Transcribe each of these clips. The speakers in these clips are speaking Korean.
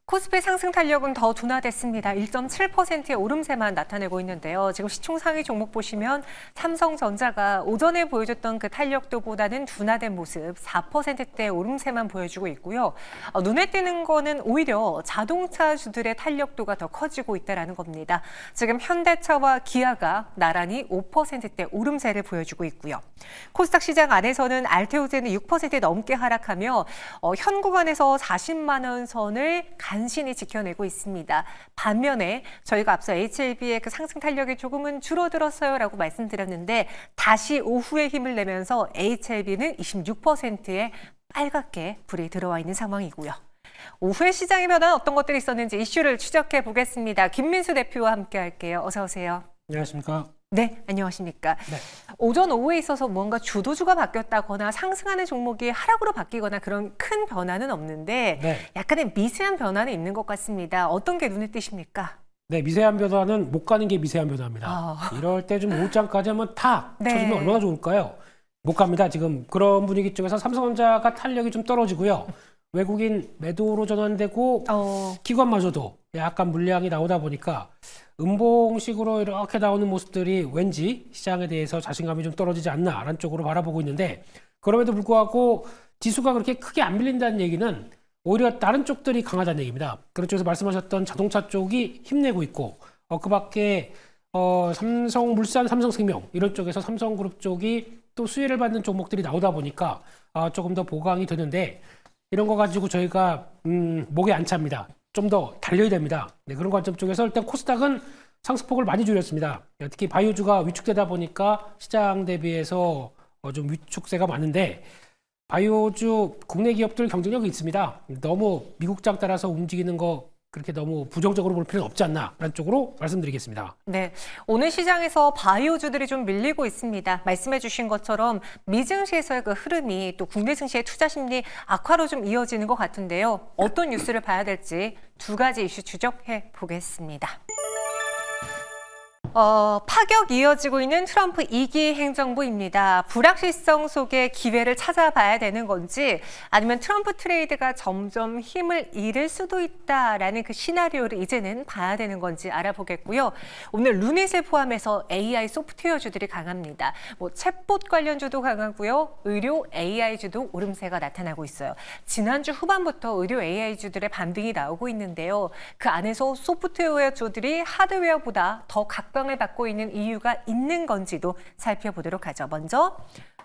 코스피 상승 탄력은 더 둔화됐습니다. 1.7%의 오름세만 나타내고 있는데요. 지금 시총 상위 종목 보시면 삼성전자가 오전에 보여줬던 그 탄력도보다는 둔화된 모습 4%대 오름세만 보여주고 있고요. 눈에 띄는 거는 오히려 자동차주들의 탄력도가 더 커지고 있다는 겁니다. 지금 현대차와 기아가 나란히 5%대 오름세를 보여주고 있고요. 코스닥 시장 안에서는 알테오젠은 6% 넘게 하락하며 현 구간에서 40만 원 선을 간신히 지켜내고 있습니다. 반면에 저희가 앞서 HLB의 그 상승 탄력이 조금은 줄어들었어요라고 말씀드렸는데 다시 오후에 힘을 내면서 HLB는 26%에 빨갛게 불이 들어와 있는 상황이고요. 오후에 시장의 변화는 어떤 것들이 있었는지 이슈를 추적해 보겠습니다. 김민수 대표와 함께 할게요. 어서 오세요. 안녕하십니까. 네, 안녕하십니까. 네. 오전 오후에 있어서 뭔가 주도주가 바뀌었다거나 상승하는 종목이 하락으로 바뀌거나 그런 큰 변화는 없는데 네. 약간의 미세한 변화는 있는 것 같습니다. 어떤 게 눈에 띄십니까? 네, 미세한 변화는 못 가는 게 미세한 변화입니다. 이럴 때 좀 오후장까지 하면 탁 네. 쳐주면 얼마나 좋을까요? 못 갑니다. 지금 그런 분위기 쪽에서 삼성전자가 탄력이 좀 떨어지고요. 외국인 매도로 전환되고 기관마저도 약간 물량이 나오다 보니까 음봉식으로 이렇게 나오는 모습들이 왠지 시장에 대해서 자신감이 좀 떨어지지 않나라는 쪽으로 바라보고 있는데 그럼에도 불구하고 지수가 그렇게 크게 안 밀린다는 얘기는 오히려 다른 쪽들이 강하다는 얘기입니다. 그런 쪽에서 말씀하셨던 자동차 쪽이 힘내고 있고 그 밖에 삼성물산, 삼성생명 이런 쪽에서 삼성그룹 쪽이 또 수혜를 받는 종목들이 나오다 보니까 조금 더 보강이 되는데 이런 거 가지고 저희가 목에 안 찹니다. 좀 더 달려야 됩니다. 네, 그런 관점 쪽에서 일단 코스닥은 상승폭을 많이 줄였습니다. 특히 바이오주가 위축되다 보니까 시장 대비해서 좀 위축세가 많은데 바이오주 국내 기업들 경쟁력이 있습니다. 너무 미국장 따라서 움직이는 거 그렇게 너무 부정적으로 볼 필요는 없지 않나라는 쪽으로 말씀드리겠습니다. 네, 오늘 시장에서 바이오주들이 좀 밀리고 있습니다. 말씀해 주신 것처럼 미증시에서의 그 흐름이 또 국내 증시의 투자 심리 악화로 좀 이어지는 것 같은데요. 어떤 뉴스를 봐야 될지 두 가지 이슈 추적해 보겠습니다. 파격 이어지고 있는 트럼프 2기 행정부입니다. 불확실성 속에 기회를 찾아봐야 되는 건지 아니면 트럼프 트레이드가 점점 힘을 잃을 수도 있다라는 그 시나리오를 이제는 봐야 되는 건지 알아보겠고요. 오늘 루닛을 포함해서 AI 소프트웨어주들이 강합니다. 챗봇 관련주도 강하고요. 의료 AI주도 오름세가 나타나고 있어요. 지난주 후반부터 의료 AI주들의 반등이 나오고 있는데요. 그 안에서 소프트웨어주들이 하드웨어보다 더 각광을 받고 있는 이유가 있는 건지도 살펴보도록 하죠. 먼저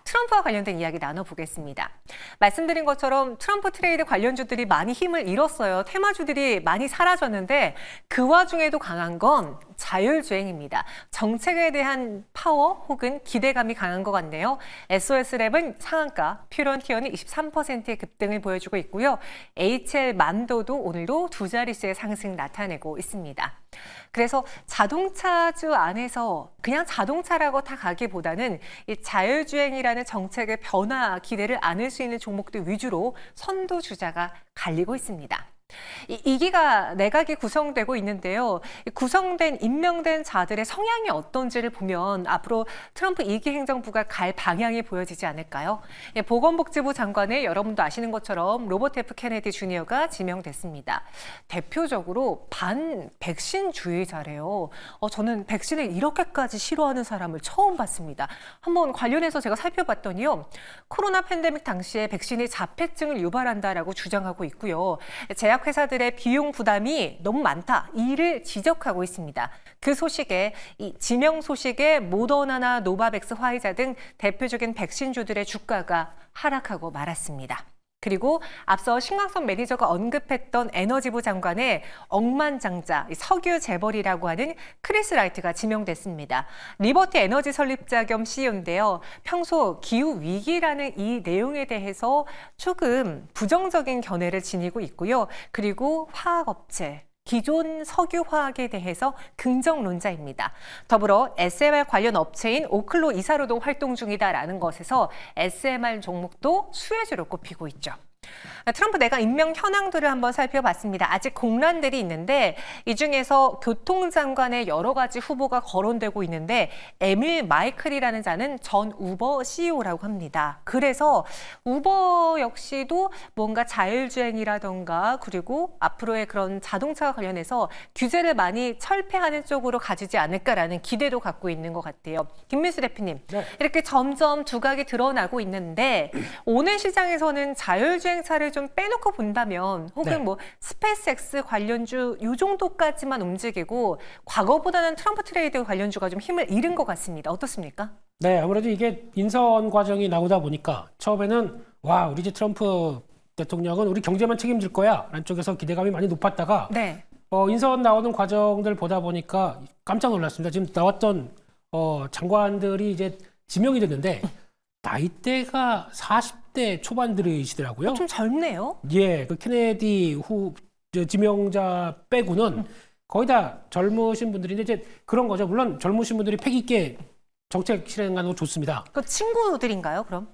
트럼프와 관련된 이야기 나눠보겠습니다. 말씀드린 것처럼 트럼프 트레이드 관련주들이 많이 힘을 잃었어요. 테마주들이 많이 사라졌는데 그 와중에도 강한 건 자율주행입니다. 정책에 대한 파워 혹은 기대감이 강한 것 같네요. SOS랩은 상한가, 퓨런티어는 23%의 급등을 보여주고 있고요. HL만도도 오늘도 두 자릿수의 상승 나타내고 있습니다. 그래서 자동차주 안에서 그냥 자동차라고 다 가기보다는 이 자율주행이라는 정책의 변화 기대를 안을 수 있는 종목들 위주로 선두주자가 갈리고 있습니다. 이 기가 내각이 구성되고 있는데요. 구성된 임명된 자들의 성향이 어떤지를 보면 앞으로 트럼프 2기 행정부가 갈 방향이 보여지지 않을까요? 보건복지부 장관에 여러분도 아시는 것처럼 로버트 F 케네디 주니어가 지명됐습니다. 대표적으로 반백신주의자래요. 저는 백신을 이렇게까지 싫어하는 사람을 처음 봤습니다. 한번 관련해서 제가 살펴봤더니요. 코로나 팬데믹 당시에 백신이 자폐증을 유발한다라고 주장하고 있고요. 제약회사들의 비용 부담이 너무 많다. 이를 지적하고 있습니다. 그 소식에 이 지명 소식에 모더나나 노바백스 화이자 등 대표적인 백신주들의 주가가 하락하고 말았습니다. 그리고 앞서 신광선 매니저가 언급했던 에너지부 장관의 억만장자 석유 재벌이라고 하는 크리스 라이트가 지명됐습니다. 리버티 에너지 설립자 겸 CEO인데요. 평소 기후 위기라는 이 내용에 대해서 조금 부정적인 견해를 지니고 있고요. 그리고 화학업체, 기존 석유화학에 대해서 긍정론자입니다. 더불어 SMR 관련 업체인 오클로 이사로도 활동 중이다라는 것에서 SMR 종목도 수혜주로 꼽히고 있죠. 트럼프 내각 임명 현황들을 한번 살펴봤습니다. 아직 공란들이 있는데 이 중에서 교통장관의 여러 가지 후보가 거론되고 있는데 에밀 마이클이라는 자는 전 우버 CEO라고 합니다. 그래서 우버 역시도 뭔가 자율주행이라던가 그리고 앞으로의 그런 자동차와 관련해서 규제를 많이 철폐하는 쪽으로 가지지 않을까라는 기대도 갖고 있는 것 같아요. 김민수 대표님, 네. 이렇게 점점 두각이 드러나고 있는데 오늘 시장에서는 자율주행차를 좀 빼놓고 본다면 혹은 네. 뭐 스페이스X 관련주 이 정도까지만 움직이고 과거보다는 트럼프 트레이드 관련주가 좀 힘을 잃은 것 같습니다. 어떻습니까? 네, 아무래도 이게 인선 과정이 나오다 보니까 처음에는 와, 우리 이제 트럼프 대통령은 우리 경제만 책임질 거야 라는 쪽에서 기대감이 많이 높았다가 네. 인선 나오는 과정들 보다 보니까 깜짝 놀랐습니다. 지금 나왔던 장관들이 이제 지명이 됐는데 나이대가 40대 초반들이시더라고요. 좀 젊네요. 예, 그 케네디 지명자 빼고는 거의 다 젊으신 분들인데 이제 그런 거죠. 물론 젊으신 분들이 패기 있게 정책 실행하는 거 좋습니다. 그 친구들인가요, 그럼?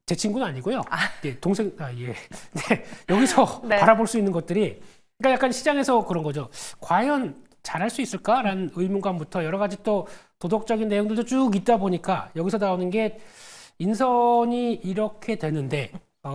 제 친구는 아니고요. 예, 동생, 예. 네, 여기서 네. 바라볼 수 있는 것들이 그러니까 약간 시장에서 그런 거죠. 과연 잘할 수 있을까라는 의문감부터 여러 가지 또 도덕적인 내용들도 쭉 있다 보니까 여기서 나오는 게 인선이 이렇게 되는데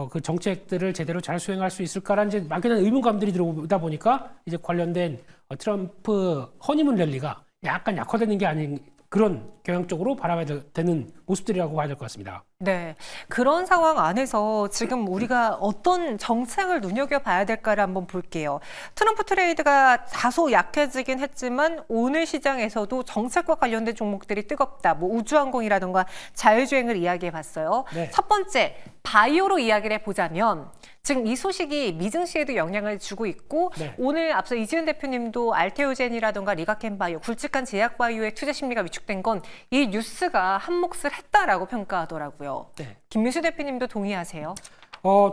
그 정책들을 제대로 잘 수행할 수 있을까라는 이제 막연한 의문감들이 들어오다 보니까 이제 관련된 트럼프 허니문 랠리가 약간 약화되는 게 아닌 그런 경향 쪽으로 바라봐야 되는 모습들이라고 봐야 될 것 같습니다. 네. 그런 상황 안에서 지금 우리가 어떤 정책을 눈여겨봐야 될까를 한번 볼게요. 트럼프 트레이드가 다소 약해지긴 했지만 오늘 시장에서도 정책과 관련된 종목들이 뜨겁다. 뭐 우주항공이라든가 자율주행을 이야기해봤어요. 네. 첫 번째, 바이오로 이야기를 해보자면 지금 이 소식이 미증시에도 영향을 주고 있고 네. 오늘 앞서 이지은 대표님도 알테오젠이라든가 리가켄바이오, 굵직한 제약바이오의 투자 심리가 위축된 건 이 뉴스가 한몫을 했다라고 평가하더라고요. 네. 김민수 대표님도 동의하세요?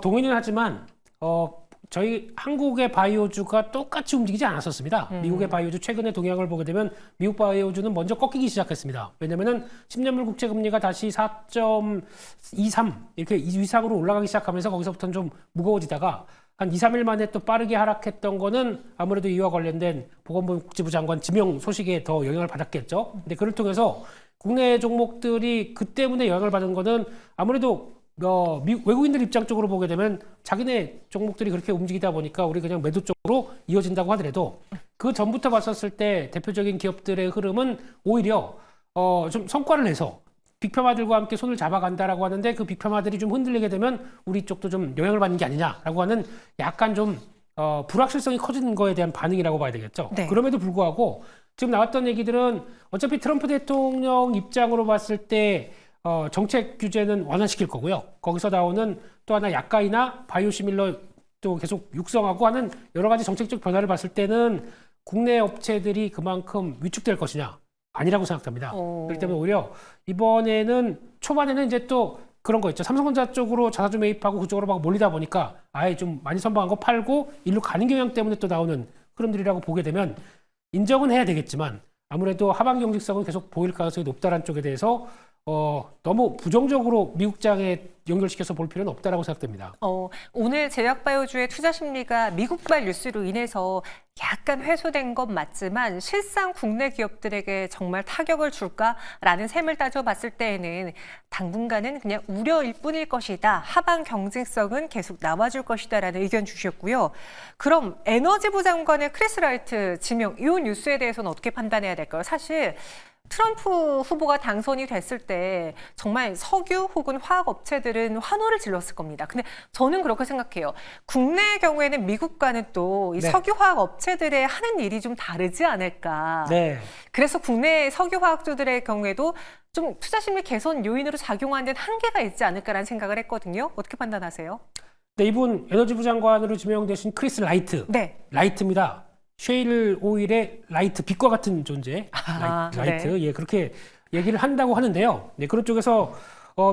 동의는 하지만 저희 한국의 바이오주가 똑같이 움직이지 않았었습니다. 미국의 바이오주 최근에 동향을 보게 되면 미국 바이오주는 먼저 꺾이기 시작했습니다. 왜냐면은 10년물 국채 금리가 다시 4.23 이렇게 이상으로 올라가기 시작하면서 거기서부터는 좀 무거워지다가 한 2, 3일 만에 또 빠르게 하락했던 거는 아무래도 이와 관련된 보건복지부 장관 지명 소식에 더 영향을 받았겠죠. 근데 그를 통해서 국내 종목들이 그 때문에 영향을 받은 거는 아무래도 외국인들 입장 쪽으로 보게 되면 자기네 종목들이 그렇게 움직이다 보니까 우리 그냥 매도 쪽으로 이어진다고 하더라도 그 전부터 봤었을 때 대표적인 기업들의 흐름은 오히려 좀 성과를 내서 빅파마들과 함께 손을 잡아간다라고 하는데 그 빅파마들이 좀 흔들리게 되면 우리 쪽도 좀 영향을 받는 게 아니냐라고 하는 약간 좀 불확실성이 커지는 거에 대한 반응이라고 봐야 되겠죠. 네. 그럼에도 불구하고 지금 나왔던 얘기들은 어차피 트럼프 대통령 입장으로 봤을 때 정책 규제는 완화시킬 거고요. 거기서 나오는 또 하나 약가이나 바이오시밀러 또 계속 육성하고 하는 여러 가지 정책적 변화를 봤을 때는 국내 업체들이 그만큼 위축될 것이냐? 아니라고 생각합니다. 그렇기 때문에 오히려 이번에는 초반에는 이제 또 그런 거 있죠. 삼성전자 쪽으로 자사주 매입하고 그쪽으로 막 몰리다 보니까 아예 좀 많이 선방한 거 팔고 일로 가는 경향 때문에 또 나오는 흐름들이라고 보게 되면 인정은 해야 되겠지만 아무래도 하반 경직성은 계속 보일 가능성이 높다는 쪽에 대해서 너무 부정적으로 미국장에 연결시켜서 볼 필요는 없다라고 생각됩니다. 오늘 제약바이오주의 투자 심리가 미국발 뉴스로 인해서 약간 회수된 건 맞지만 실상 국내 기업들에게 정말 타격을 줄까라는 셈을 따져봤을 때에는 당분간은 그냥 우려일 뿐일 것이다. 하반 경직성은 계속 남아줄 것이다라는 의견 주셨고요. 그럼 에너지부 장관의 크리스 라이트 지명 이 뉴스에 대해서는 어떻게 판단해야 될까요? 사실 트럼프 후보가 당선이 됐을 때 정말 석유 혹은 화학 업체들은 환호를 질렀을 겁니다. 근데 저는 그렇게 생각해요. 국내의 경우에는 미국과는 또 이 네. 석유 화학 업체들의 하는 일이 좀 다르지 않을까. 네. 그래서 국내 석유 화학주들의 경우에도 좀 투자 심리 개선 요인으로 작용하는 데는 한계가 있지 않을까라는 생각을 했거든요. 어떻게 판단하세요? 네, 이분 에너지부 장관으로 지명되신 크리스 라이트. 네. 라이트입니다. 쉐일 오일의 라이트, 빛과 같은 존재. 라이트. 네. 예, 그렇게 얘기를 한다고 하는데요. 네, 그런 쪽에서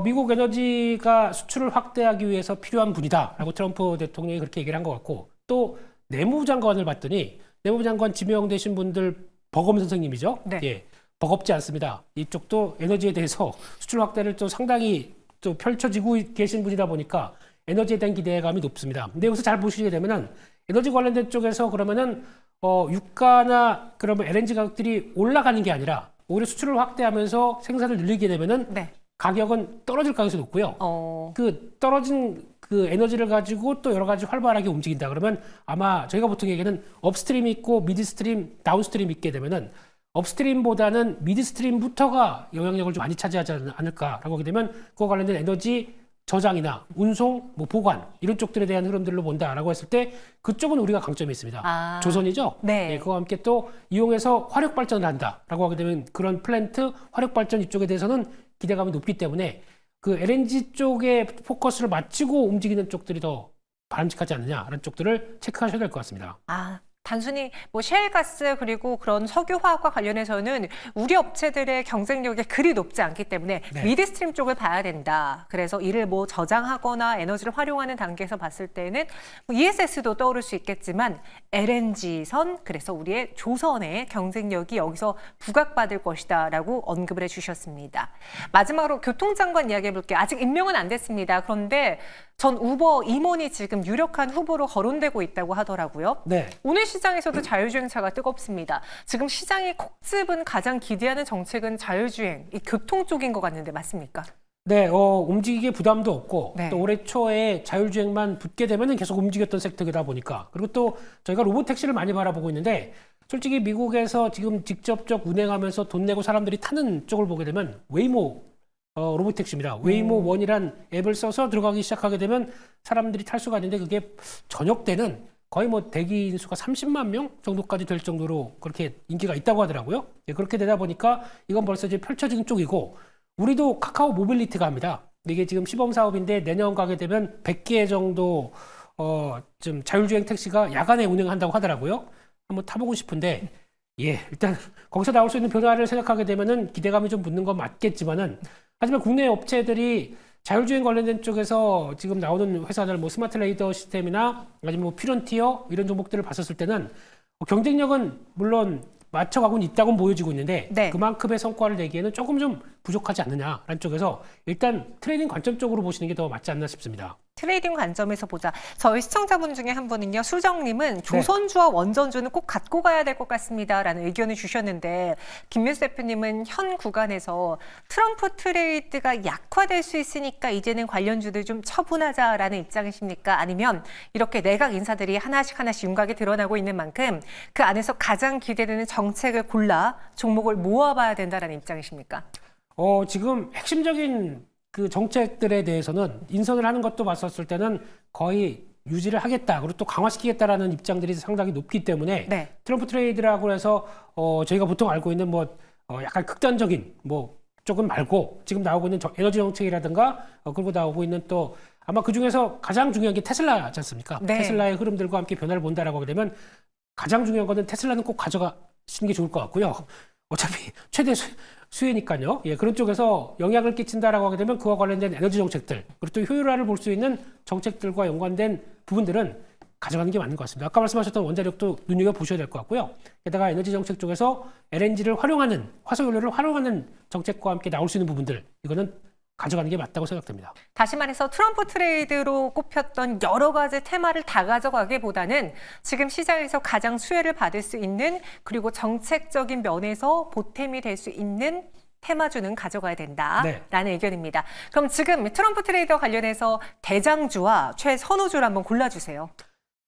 미국 에너지가 수출을 확대하기 위해서 필요한 분이다라고 트럼프 대통령이 그렇게 얘기를 한 것 같고 또 내무부 장관을 봤더니 내무부 장관 지명되신 분들 버검 선생님이죠. 네. 예, 버겁지 않습니다. 이쪽도 에너지에 대해서 수출 확대를 또 상당히 또 펼쳐지고 계신 분이다 보니까 에너지에 대한 기대감이 높습니다. 근데 여기서 잘 보시게 되면은 에너지 관련된 쪽에서 그러면은 유가나 그러면 LNG 가격들이 올라가는 게 아니라 오히려 수출을 확대하면서 생산을 늘리게 되면은 네. 가격은 떨어질 가능성이 높고요. 그 떨어진 그 에너지를 가지고 또 여러 가지 활발하게 움직인다 그러면 아마 저희가 보통 얘기하는 업스트림이 있고 미드스트림, 다운스트림이 있게 되면은 업스트림보다는 미드스트림부터가 영향력을 좀 많이 차지하지 않을까라고 하게 되면 그와 관련된 에너지 저장이나 운송, 뭐 보관 이런 쪽들에 대한 흐름들로 본다라고 했을 때 그쪽은 우리가 강점이 있습니다. 조선이죠. 네. 예, 그와 함께 또 이용해서 화력 발전을 한다라고 하게 되면 그런 플랜트 화력 발전 이쪽에 대해서는 기대감이 높기 때문에 그 LNG 쪽에 포커스를 맞추고 움직이는 쪽들이 더 바람직하지 않느냐라는 쪽들을 체크하셔야 될 것 같습니다. 단순히 뭐 셰일가스 그리고 그런 석유화학과 관련해서는 우리 업체들의 경쟁력이 그리 높지 않기 때문에 네. 미드스트림 쪽을 봐야 된다. 그래서 이를 뭐 저장하거나 에너지를 활용하는 단계에서 봤을 때는 뭐 ESS도 떠오를 수 있겠지만 LNG선 그래서 우리의 조선의 경쟁력이 여기서 부각받을 것이다라고 언급을 해주셨습니다. 마지막으로 교통장관 이야기해 볼게요. 아직 임명은 안 됐습니다. 그런데 전 우버 임원이 지금 유력한 후보로 거론되고 있다고 하더라고요. 네. 오늘 시장에서도 자율주행차가 뜨겁습니다. 지금 시장이 콕 집은 가장 기대하는 정책은 자율주행, 이 교통 쪽인 것 같는데 맞습니까? 네, 움직이기에 부담도 없고 네. 또 올해 초에 자율주행만 붙게 되면은 계속 움직였던 섹터이다 보니까 그리고 또 저희가 로봇택시를 많이 바라보고 있는데 솔직히 미국에서 지금 직접적 운행하면서 돈 내고 사람들이 타는 쪽을 보게 되면 웨이모 로봇택시입니다. 웨이모 원이란 앱을 써서 들어가기 시작하게 되면 사람들이 탈 수가 있는데 그게 저녁 때는 거의 뭐 대기 인수가 30만 명 정도까지 될 정도로 그렇게 인기가 있다고 하더라고요. 예, 그렇게 되다 보니까 이건 벌써 이제 펼쳐지는 쪽이고 우리도 카카오 모빌리티가 합니다. 이게 지금 시범 사업인데 내년 가게 되면 100개 정도 좀 자율주행 택시가 야간에 운행한다고 하더라고요. 한번 타보고 싶은데 예, 일단 거기서 나올 수 있는 변화를 생각하게 되면은 기대감이 좀 붙는 건 맞겠지만은 하지만 국내 업체들이 자율주행 관련된 쪽에서 지금 나오는 회사들 뭐 스마트 레이더 시스템이나 아니면 뭐 퓨런티어 이런 종목들을 봤었을 때는 경쟁력은 물론 맞춰가고는 있다고 보여지고 있는데 네. 그만큼의 성과를 내기에는 조금 좀 부족하지 않느냐라는 쪽에서 일단 트레이딩 관점 쪽으로 보시는 게 더 맞지 않나 싶습니다. 트레이딩 관점에서 보자. 저희 시청자분 중에 한 분은요. 수정님은 조선주와 원전주는 꼭 갖고 가야 될 것 같습니다라는 의견을 주셨는데 김민수 대표님은 현 구간에서 트럼프 트레이드가 약화될 수 있으니까 이제는 관련주들 좀 처분하자라는 입장이십니까? 아니면 이렇게 내각 인사들이 하나씩 윤곽이 드러나고 있는 만큼 그 안에서 가장 기대되는 정책을 골라 종목을 모아봐야 된다라는 입장이십니까? 지금 핵심적인 그 정책들에 대해서는 인선을 하는 것도 봤었을 때는 거의 유지를 하겠다. 그리고 또 강화시키겠다라는 입장들이 상당히 높기 때문에 네. 트럼프 트레이드라고 해서 저희가 보통 알고 있는 뭐 약간 극단적인 뭐 쪽은 말고 지금 나오고 있는 에너지 정책이라든가 그리고 나오고 있는 또 아마 그 중에서 가장 중요한 게 테슬라지 않습니까? 네. 테슬라의 흐름들과 함께 변화를 본다라고 하게 되면 가장 중요한 거는 테슬라는 꼭 가져가시는 게 좋을 것 같고요. 어차피 최대 수혜니까요. 예, 그런 쪽에서 영향을 끼친다라고 하게 되면 그와 관련된 에너지 정책들 그리고 또 효율화를 볼 수 있는 정책들과 연관된 부분들은 가져가는 게 맞는 것 같습니다. 아까 말씀하셨던 원자력도 눈여겨보셔야 될 것 같고요. 게다가 에너지 정책 쪽에서 LNG를 활용하는 화석연료를 활용하는 정책과 함께 나올 수 있는 부분들 이거는 가져가는 게 맞다고 생각됩니다. 다시 말해서 트럼프 트레이드로 꼽혔던 여러 가지 테마를 다 가져가기보다는 지금 시장에서 가장 수혜를 받을 수 있는 그리고 정책적인 면에서 보탬이 될 수 있는 테마주는 가져가야 된다라는 네. 의견입니다. 그럼 지금 트럼프 트레이더 관련해서 대장주와 최선호주를 한번 골라주세요.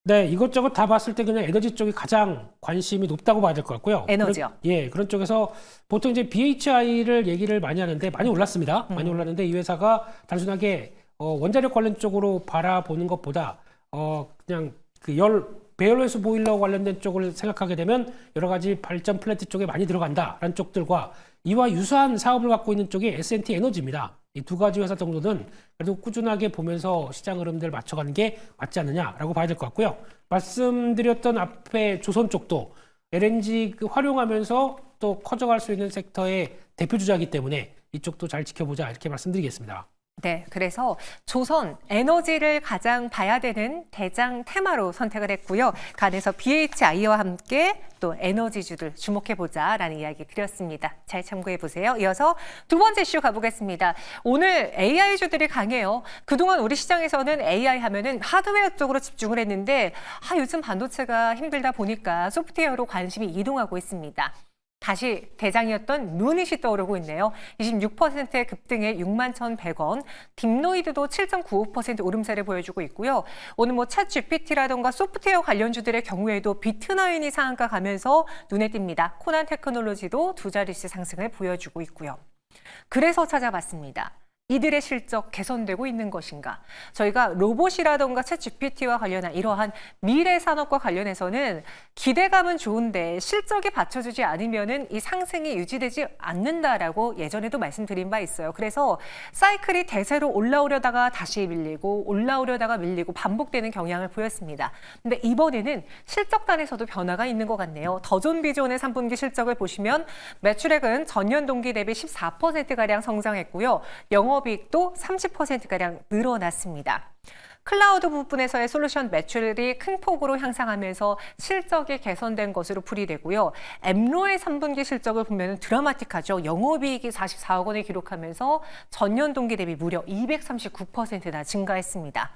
네, 이것저것 다 봤을 때 그냥 에너지 쪽이 가장 관심이 높다고 봐야 될 것 같고요. 에너지요? 그런 쪽에서 보통 이제 BHI를 얘기를 많이 하는데 많이 올랐습니다. 많이 올랐는데 이 회사가 단순하게 원자력 관련 쪽으로 바라보는 것보다 그냥 그 배열회수 보일러 관련된 쪽을 생각하게 되면 여러 가지 발전 플랜트 쪽에 많이 들어간다라는 쪽들과 이와 유사한 사업을 갖고 있는 쪽이 S&T 에너지입니다. 이 두 가지 회사 정도는 그래도 꾸준하게 보면서 시장 흐름들 맞춰가는 게 맞지 않느냐라고 봐야 될 것 같고요. 말씀드렸던 앞에 조선 쪽도 LNG 활용하면서 또 커져갈 수 있는 섹터의 대표 주자이기 때문에 이쪽도 잘 지켜보자 이렇게 말씀드리겠습니다. 네, 그래서 조선 에너지를 가장 봐야 되는 대장 테마로 선택을 했고요. 간에서 BHI와 함께 또 에너지주들 주목해보자라는 이야기 드렸습니다. 잘 참고해보세요. 이어서 두 번째 이슈 가보겠습니다. 오늘 AI주들이 강해요. 그동안 우리 시장에서는 AI 하면은 하드웨어 쪽으로 집중을 했는데 요즘 반도체가 힘들다 보니까 소프트웨어로 관심이 이동하고 있습니다. 다시 대장이었던 루닛이 떠오르고 있네요. 26%의 급등에 61,100원, 딥노이드도 7.95% 오름세를 보여주고 있고요. 오늘 챗 GPT라던가 소프트웨어 관련주들의 경우에도 비트나인이 상한가 가면서 눈에 띕니다. 코난 테크놀로지도 두 자릿수 상승을 보여주고 있고요. 그래서 찾아봤습니다. 이들의 실적 개선되고 있는 것인가? 저희가 로봇이라던가 챗 GPT와 관련한 이러한 미래 산업과 관련해서는 기대감은 좋은데 실적이 받쳐주지 않으면은 이 상승이 유지되지 않는다라고 예전에도 말씀드린 바 있어요. 그래서 사이클이 대세로 올라오려다가 다시 밀리고 올라오려다가 밀리고 반복되는 경향을 보였습니다. 근데 이번에는 실적단에서도 변화가 있는 것 같네요. 더존비존의 3분기 실적을 보시면 매출액은 전년 동기 대비 14%가량 성장했고요. 영업이익도 30%가량 늘어났습니다. 클라우드 부분에서의 솔루션 매출이 큰 폭으로 향상하면서 실적이 개선된 것으로 풀이되고요. 엠로의 3분기 실적을 보면 드라마틱하죠. 영업이익이 44억 원을 기록하면서 전년 동기 대비 무려 239%나 증가했습니다.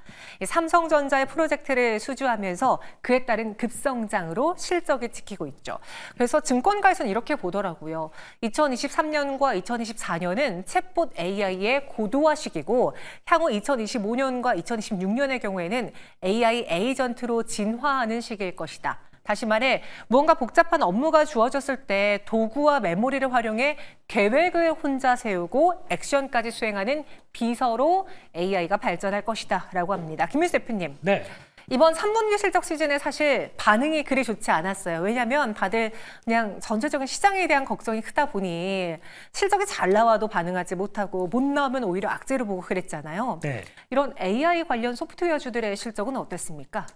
삼성전자의 프로젝트를 수주하면서 그에 따른 급성장으로 실적이 지키고 있죠. 그래서 증권가에서는 이렇게 보더라고요. 2023년과 2024년은 챗봇 AI의 고도화 시기고 향후 2025년과 2026년의 경우에는 AI 에이전트로 진화하는 시기일 것이다. 다시 말해 무언가 복잡한 업무가 주어졌을 때 도구와 메모리를 활용해 계획을 혼자 세우고 액션까지 수행하는 비서로 AI가 발전할 것이다 라고 합니다. 김민수 대표님. 네. 이번 3분기 실적 시즌에 사실 반응이 그리 좋지 않았어요. 왜냐하면 다들 그냥 전체적인 시장에 대한 걱정이 크다 보니 실적이 잘 나와도 반응하지 못하고 못 나오면 오히려 악재로 보고 그랬잖아요. 네. 이런 AI 관련 소프트웨어주들의 실적은 어땠습니까?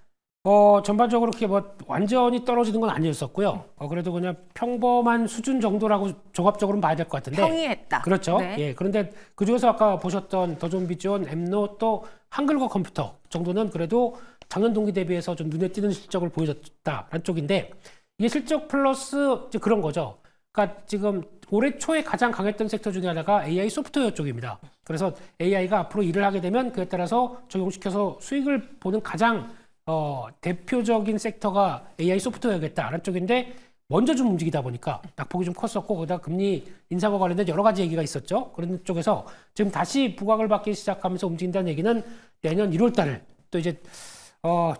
전반적으로 그렇게 완전히 떨어지는 건 아니었었고요. 그래도 그냥 평범한 수준 정도라고 종합적으로는 봐야 될 것 같은데. 평이했다. 그렇죠. 네. 예. 그런데 그중에서 아까 보셨던 더존비존, 엠노 또 한글과 컴퓨터 정도는 그래도 작년 동기 대비해서 좀 눈에 띄는 실적을 보여줬다라는 쪽인데 이게 실적 플러스 이제 그런 거죠. 그러니까 지금 올해 초에 가장 강했던 섹터 중에 하나가 AI 소프트웨어 쪽입니다. 그래서 AI가 앞으로 일을 하게 되면 그에 따라서 적용시켜서 수익을 보는 가장 대표적인 섹터가 AI 소프트웨어겠다라는 쪽인데 먼저 좀 움직이다 보니까 낙폭이 좀 컸었고 거기다 금리 인상과 관련된 여러 가지 얘기가 있었죠. 그런 쪽에서 지금 다시 부각을 받기 시작하면서 움직인다는 얘기는 내년 1월 달을 또 이제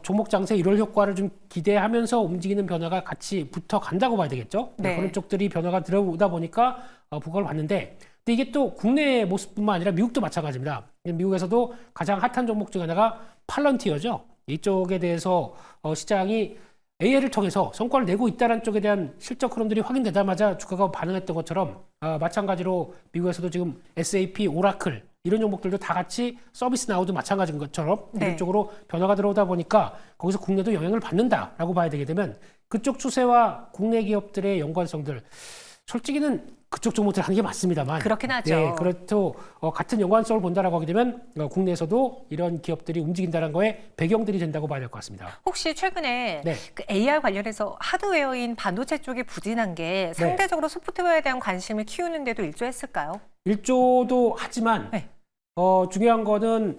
종목 장세 1월 효과를 좀 기대하면서 움직이는 변화가 같이 붙어 간다고 봐야 되겠죠. 네. 그런 쪽들이 변화가 들어오다 보니까 부각을 받는데 근데 이게 또 국내 모습뿐만 아니라 미국도 마찬가지입니다. 미국에서도 가장 핫한 종목 중 하나가 팔런티어죠. 이쪽에 대해서 시장이 AI를 통해서 성과를 내고 있다는 쪽에 대한 실적 흐름들이 확인되자마자 주가가 반응했던 것처럼 마찬가지로 미국에서도 지금 SAP, 오라클 이런 종목들도 다 같이 서비스 나우도 마찬가지인 것처럼 네. 이런 쪽으로 변화가 들어오다 보니까 거기서 국내도 영향을 받는다라고 봐야 되게 되면 그쪽 추세와 국내 기업들의 연관성들 솔직히는 그쪽 종목들 하는 게 맞습니다.만 그렇긴 하죠. 네, 그렇도 같은 연관성을 본다라고 하게 되면 국내에서도 이런 기업들이 움직인다는 거에 배경들이 된다고 봐야 될 것 같습니다. 혹시 최근에 네. 그 AI 관련해서 하드웨어인 반도체 쪽이 부진한 게 상대적으로 소프트웨어에 대한 관심을 키우는 데도 일조했을까요? 일조도 하지만 네. 중요한 거는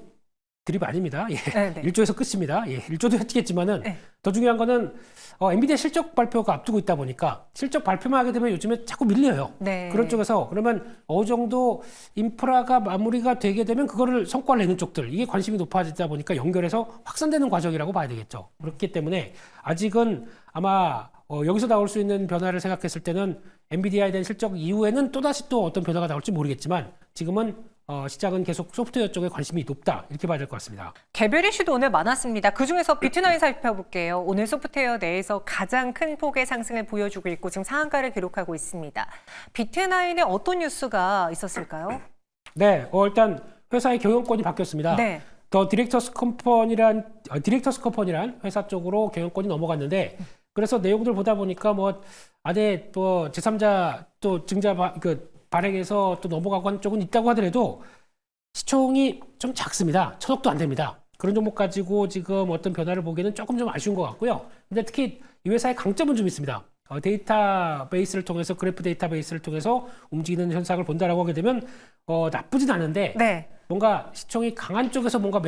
드립 아닙니다. 예. 네, 네. 일조에서 끝입니다. 예. 일조도 했겠지만은 네. 더 중요한 거는 엔비디아 실적 발표가 앞두고 있다 보니까 실적 발표만 하게 되면 요즘에 자꾸 밀려요. 네. 그런 쪽에서 그러면 어느 정도 인프라가 마무리가 되게 되면 그거를 성과를 내는 쪽들 이게 관심이 높아지다 보니까 연결해서 확산되는 과정이라고 봐야 되겠죠. 그렇기 때문에 아직은 아마 여기서 나올 수 있는 변화를 생각했을 때는 엔비디아에 대한 실적 이후에는 또다시 또 어떤 변화가 나올지 모르겠지만 지금은 시장은 계속 소프트웨어 쪽에 관심이 높다 이렇게 봐야 될 것 같습니다. 개별 이슈도 오늘 많았습니다. 그중에서 비트나인 살펴볼게요. 오늘 소프트웨어 내에서 가장 큰 폭의 상승을 보여주고 있고 지금 상한가를 기록하고 있습니다. 비트나인에 어떤 뉴스가 있었을까요? 네, 일단 회사의 경영권이 바뀌었습니다. 네. 더 디렉터스 컴퍼니란 회사 쪽으로 경영권이 넘어갔는데 그래서 내용들 보다 보니까 안에 또 제3자 또 증자 발행해서 또 넘어가고 하는 쪽은 있다고 하더라도 시총이 좀 작습니다. 1,000억도 안 됩니다. 그런 종목 가지고 지금 어떤 변화를 보기에는 조금 좀 아쉬운 것 같고요. 근데 특히 이 회사의 강점은 좀 있습니다. 데이터베이스를 통해서 그래프 데이터베이스를 통해서 움직이는 현상을 본다라고 하게 되면 나쁘진 않은데 네. 뭔가 시총이 강한 쪽에서 뭔가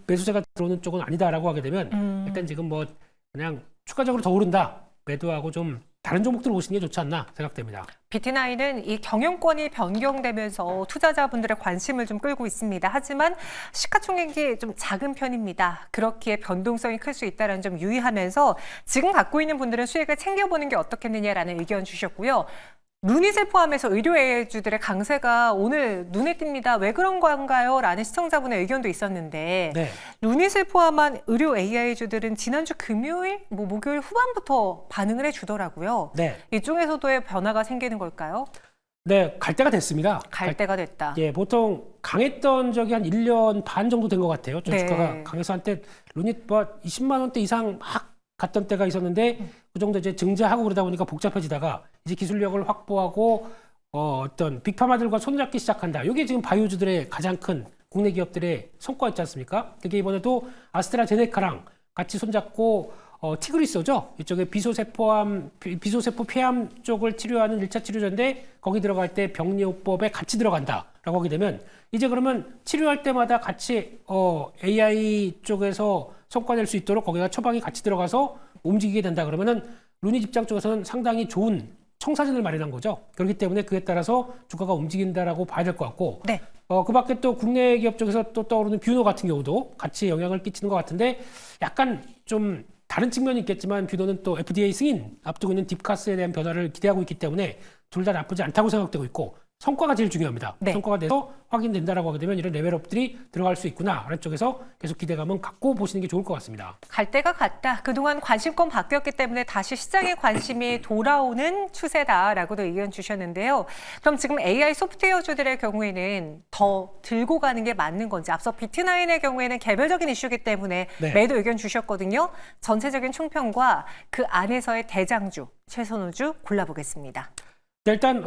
매수세가 들어오는 쪽은 아니다라고 하게 되면 일단 지금 뭐 그냥 추가적으로 더 오른다 매도하고 좀 다른 종목들 보시는 게 좋지 않나 생각됩니다. BT9은 이 경영권이 변경되면서 투자자분들의 관심을 좀 끌고 있습니다. 하지만 시가총액이 좀 작은 편입니다. 그렇기에 변동성이 클 수 있다는 점 유의하면서 지금 갖고 있는 분들은 수익을 챙겨보는 게 어떻겠느냐라는 의견 주셨고요. 루닛을 포함해서 의료 AI주들의 강세가 오늘 눈에 띕니다. 왜 그런 건가요? 라는 시청자분의 의견도 있었는데 네. 루닛을 포함한 의료 AI주들은 지난주 금요일, 목요일 후반부터 반응을 해주더라고요. 네. 이쪽에서도의 변화가 생기는 걸까요? 네, 갈 때가 됐습니다. 갈 때가 됐다. 예, 보통 강했던 적이 한 1년 반 정도 된 것 같아요. 좀 네. 주가가 강해서 한때 루닛 뭐 20만 원대 이상 막 갔던 때가 있었는데 그 정도 이제 증자하고 그러다 보니까 복잡해지다가 이제 기술력을 확보하고 어떤 빅파마들과 손잡기 시작한다. 이게 지금 바이오주들의 가장 큰 국내 기업들의 성과였지 않습니까? 그게 이번에도 아스트라제네카랑 같이 손잡고 티그리스죠. 이쪽에 비소세포 폐암 쪽을 치료하는 1차 치료제인데 거기 들어갈 때 병리요법에 같이 들어간다라고 하게 되면 이제 그러면 치료할 때마다 같이 AI 쪽에서 성과 낼 수 있도록 거기가 처방이 같이 들어가서 움직이게 된다 그러면은 루닛 입장 쪽에서는 상당히 좋은 청사진을 마련한 거죠. 그렇기 때문에 그에 따라서 주가가 움직인다라고 봐야 될 것 같고 네. 그 밖에 또 국내 기업 쪽에서 또 떠오르는 뷰노 같은 경우도 같이 영향을 끼치는 것 같은데 약간 좀 다른 측면이 있겠지만 뷰노는 또 FDA 승인 앞두고 있는 딥카스에 대한 변화를 기대하고 있기 때문에 둘 다 나쁘지 않다고 생각되고 있고 성과가 제일 중요합니다. 네. 성과가 돼서 확인된다라고 하게 되면 이런 레벨업들이 들어갈 수 있구나라는 쪽에서 계속 기대감은 갖고 보시는 게 좋을 것 같습니다. 갈 때가 갔다. 그동안 관심권 바뀌었기 때문에 다시 시장에 관심이 돌아오는 추세다라고도 의견 주셨는데요. 그럼 지금 AI 소프트웨어주들의 경우에는 더 들고 가는 게 맞는 건지 앞서 비트9의 경우에는 개별적인 이슈이기 때문에 네. 매도 의견 주셨거든요. 전체적인 총평과 그 안에서의 대장주, 최선우주 골라보겠습니다. 네, 일단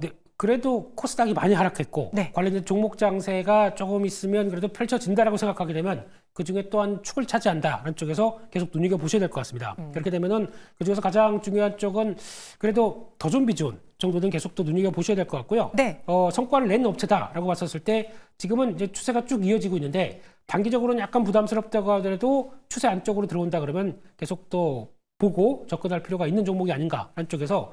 네, 그래도 코스닥이 많이 하락했고 네. 관련된 종목 장세가 조금 있으면 그래도 펼쳐진다라고 생각하게 되면 그중에 또한 축을 차지한다라는 쪽에서 계속 눈여겨보셔야 될 것 같습니다. 그렇게 되면은 그중에서 가장 중요한 쪽은 그래도 더 좋은 비중 정도는 계속 또 눈여겨보셔야 될 것 같고요. 네. 성과를 낸 업체다라고 봤었을 때 지금은 이제 추세가 쭉 이어지고 있는데 단기적으로는 약간 부담스럽다고 하더라도 추세 안쪽으로 들어온다 그러면 계속 또 보고 접근할 필요가 있는 종목이 아닌가라는 쪽에서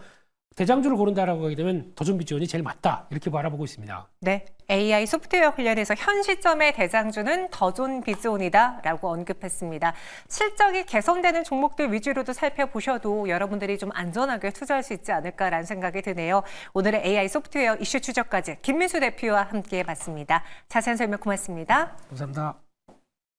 대장주를 고른다라고 하게 되면 더존비지온이 제일 맞다 이렇게 바라보고 있습니다. 네, AI 소프트웨어 관련해서 현 시점의 대장주는 더존비즈온이다라고 언급했습니다. 실적이 개선되는 종목들 위주로도 살펴보셔도 여러분들이 좀 안전하게 투자할 수 있지 않을까라는 생각이 드네요. 오늘의 AI 소프트웨어 이슈 추적까지 김민수 대표와 함께 해봤습니다. 자세한 설명 고맙습니다. 감사합니다.